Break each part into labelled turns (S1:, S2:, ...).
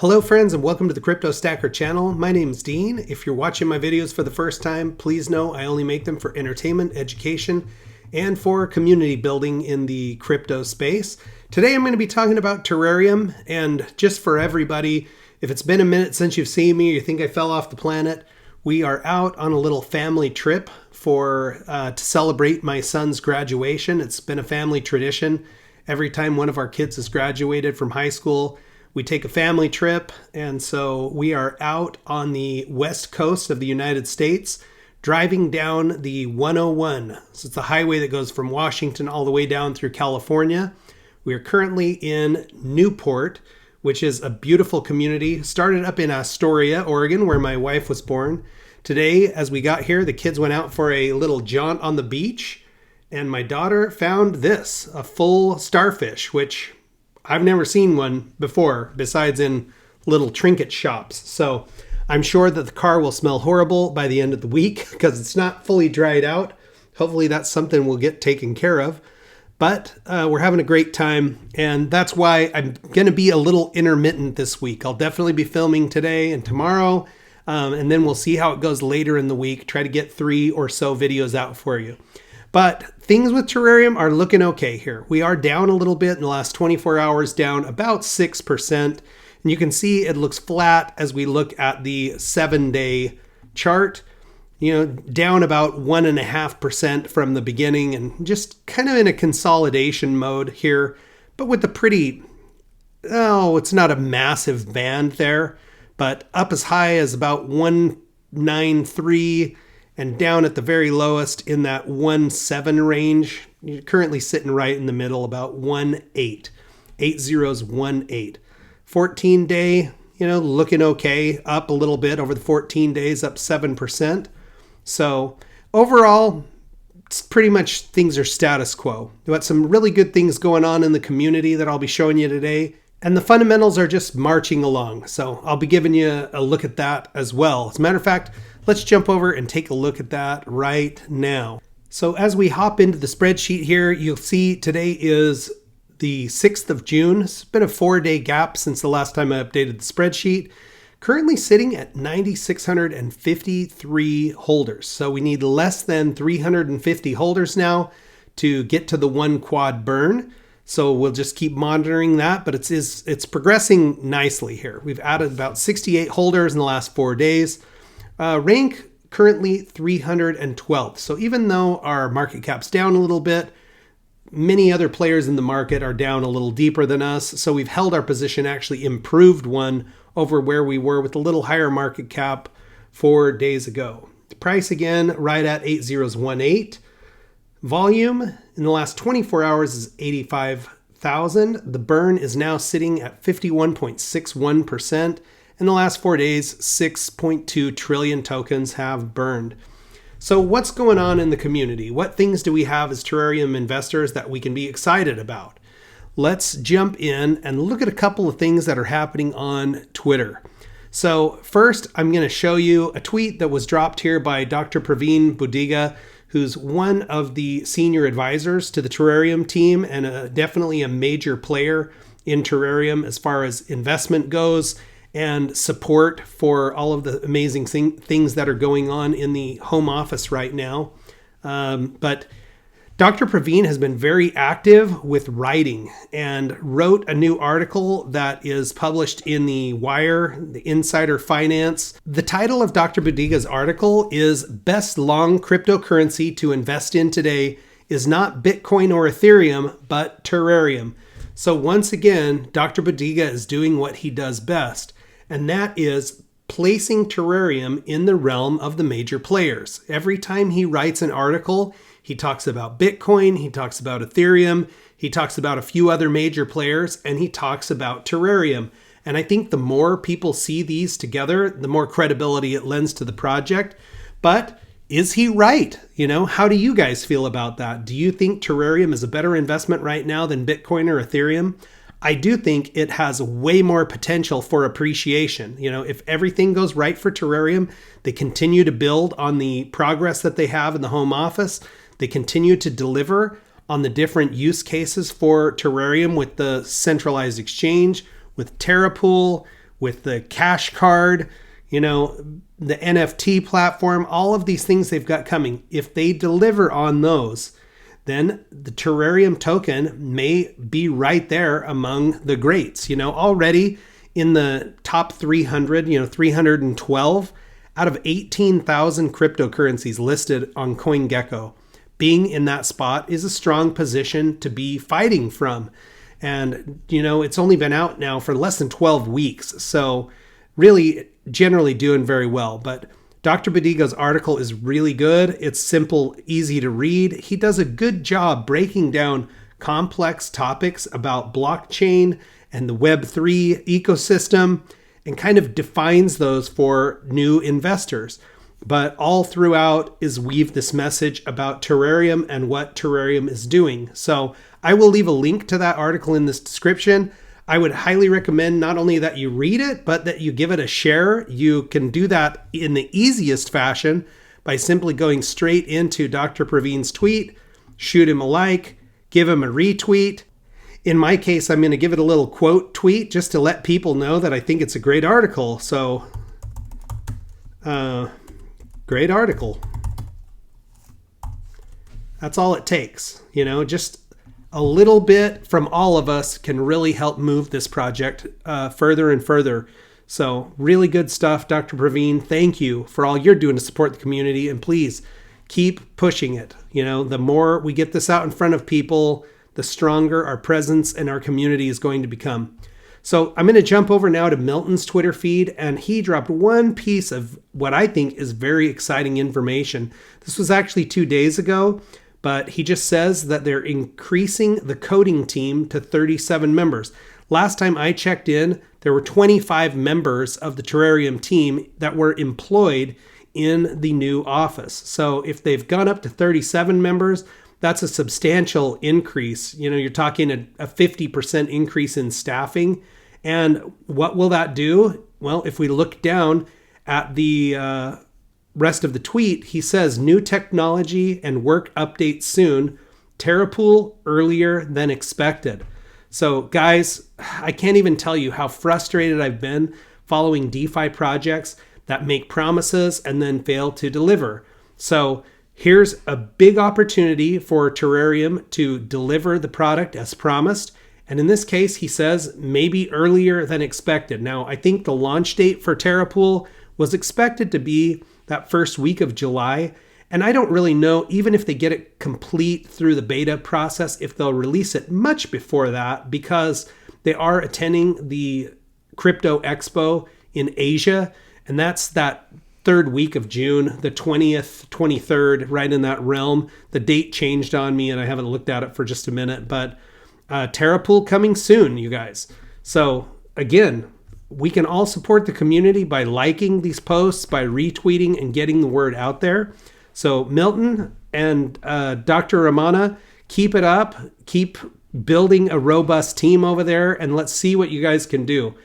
S1: Hello friends and welcome to the Crypto Stacker channel. My name is Dean. If you're watching my videos for the first time, please know I only make them for entertainment, education, and for community building in the crypto space. Today I'm going to be talking about Terareum, and just for everybody, if it's been a minute since you've seen me or you think I fell off the planet, we are out on a little family trip to celebrate my son's graduation. It's been a family tradition. Every time one of our kids has graduated from high school, we take a family trip, and so we are out on the west coast of the United States, driving down the 101. So it's the highway that goes from Washington all the way down through California. We are currently in Newport, which is a beautiful community. Started up in Astoria, Oregon, where my wife was born. Today, as we got here, the kids went out for a little jaunt on the beach, and my daughter found this, a full starfish, which I've never seen one before, besides in little trinket shops. So I'm sure that the car will smell horrible by the end of the week because it's not fully dried out. Hopefully that's something we'll get taken care of. But we're having a great time, and that's why I'm going to be a little intermittent this week. I'll definitely be filming today and tomorrow, and then we'll see how it goes later in the week. Try to get 3 or so videos out for you. But things with Terareum are looking okay here. We are down a little bit in the last 24 hours, down about 6%. And you can see it looks flat as we look at the 7-day chart. Down about 1.5% from the beginning, and just kind of in a consolidation mode here, but with a pretty, it's not a massive band there, but up as high as about 193 and down at the very lowest in that 1.7 range. You're currently sitting right in the middle, about 1.8. 80's 1.8. 14-day, looking okay, up a little bit over the 14 days, up 7%. So overall, it's pretty much things are status quo. We've got some really good things going on in the community that I'll be showing you today. And the fundamentals are just marching along. So I'll be giving you a look at that as well. As a matter of fact, let's jump over and take a look at that right now. So as we hop into the spreadsheet here, you'll see today is the 6th of June. It's been a 4-day gap since the last time I updated the spreadsheet. Currently sitting at 9,653 holders. So we need less than 350 holders now to get to the 1 quad burn. So we'll just keep monitoring that, but it's progressing nicely here. We've added about 68 holders in the last 4 days. Rank currently 312th. So even though our market cap's down a little bit, many other players in the market are down a little deeper than us. So we've held our position, actually improved one over where we were with a little higher market cap 4 days ago. The price again, right at 8018. Volume in the last 24 hours is 85,000. The burn is now sitting at 51.61%. In the last 4 days, 6.2 trillion tokens have burned. So what's going on in the community? What things do we have as Terareum investors that we can be excited about? Let's jump in and look at a couple of things that are happening on Twitter. So first, I'm going to show you a tweet that was dropped here by Dr. Praveen, who's one of the senior advisors to the Terareum team and definitely a major player in Terareum as far as investment goes and support for all of the amazing things that are going on in the home office right now. But Dr. Praveen has been very active with writing and wrote a new article that is published in the Wire, the Insider Finance. The title of Dr. Budiga's article is Best Long Cryptocurrency to Invest in Today is Not Bitcoin or Ethereum, but Terareum. So once again, Dr. Budiga is doing what he does best, and that is placing Terareum in the realm of the major players. Every time he writes an article, he talks about Bitcoin, he talks about Ethereum, he talks about a few other major players, and he talks about Terareum. And I think the more people see these together, the more credibility it lends to the project. But is he right? How do you guys feel about that? Do you think Terareum is a better investment right now than Bitcoin or Ethereum? I do think it has way more potential for appreciation. If everything goes right for Terareum, they continue to build on the progress that they have in the home office. They continue to deliver on the different use cases for Terareum with the centralized exchange, with Terapool, with the Cash Card, you know, the NFT platform, all of these things they've got coming. If they deliver on those, then the Terareum token may be right there among the greats. You know, already in the top 300, 312 out of 18,000 cryptocurrencies listed on CoinGecko. Being in that spot is a strong position to be fighting from. And, it's only been out now for less than 12 weeks. So really generally doing very well. But Dr. Badiga's article is really good. It's simple, easy to read. He does a good job breaking down complex topics about blockchain and the Web3 ecosystem and kind of defines those for new investors. But all throughout is weave this message about Terareum and what Terareum is doing. So I will leave a link to that article in this description. I would highly recommend not only that you read it, but that you give it a share. You can do that in the easiest fashion by simply going straight into Dr. Praveen's tweet, shoot him a like, give him a retweet. In my case, I'm going to give it a little quote tweet just to let people know that I think it's a great article. So, great article. That's all it takes. Just a little bit from all of us can really help move this project further and further. So really good stuff, Dr. Praveen. Thank you for all you're doing to support the community. And please keep pushing it. The more we get this out in front of people, the stronger our presence and our community is going to become. So I'm going to jump over now to Milton's Twitter feed, and he dropped one piece of what I think is very exciting information. This was actually 2 days ago, but he just says that they're increasing the coding team to 37 members. Last time I checked in, there were 25 members of the Terareum team that were employed in the new office. So if they've gone up to 37 members, that's a substantial increase. You're talking a 50% increase in staffing. And what will that do? Well, if we look down at the rest of the tweet, he says, new technology and work update soon. Terapool earlier than expected. So guys, I can't even tell you how frustrated I've been following DeFi projects that make promises and then fail to deliver. So here's a big opportunity for Terareum to deliver the product as promised. And in this case, he says maybe earlier than expected. Now, I think the launch date for Terapool was expected to be that first week of July. And I don't really know, even if they get it complete through the beta process, if they'll release it much before that, because they are attending the Crypto Expo in Asia. And that's that third week of June, the 20th, 23rd, right in that realm. The date changed on me and I haven't looked at it for just a minute, but Terapool coming soon, you guys. So again, we can all support the community by liking these posts, by retweeting and getting the word out there. So Milton and Dr. Ramana, keep it up. Keep building a robust team over there, and let's see what you guys can do.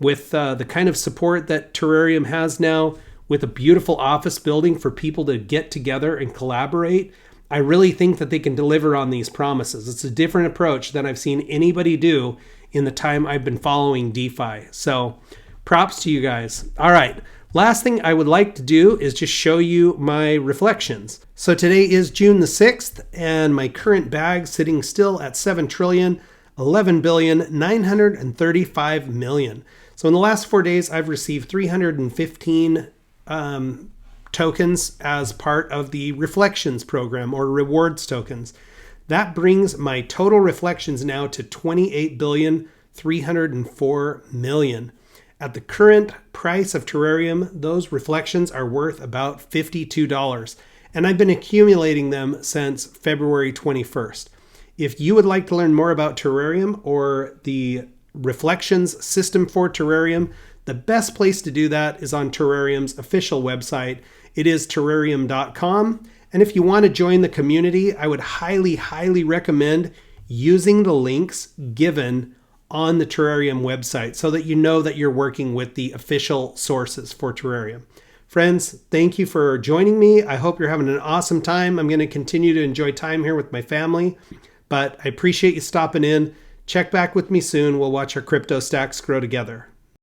S1: With the kind of support that Terareum has now, with a beautiful office building for people to get together and collaborate, I really think that they can deliver on these promises. It's a different approach than I've seen anybody do in the time I've been following DeFi. So props to you guys. All right. Last thing I would like to do is just show you my reflections. So today is June the 6th, and my current bag sitting still at 7,11,935,000,000. So in the last 4 days, I've received 315 tokens as part of the Reflections program, or rewards tokens. That brings my total reflections now to 28,304,000,000. At the current price of Terareum, those reflections are worth about $52, and I've been accumulating them since February 21st. If you would like to learn more about Terareum or the reflections system for Terareum, the best place to do that is on Terareum's official website. It is terarium.com. And if you want to join the community, I would highly, highly recommend using the links given on the Terareum website so that you know that you're working with the official sources for Terareum. Friends, thank you for joining me. I hope you're having an awesome time. I'm going to continue to enjoy time here with my family, but I appreciate you stopping in. Check back with me soon. We'll watch our crypto stacks grow together.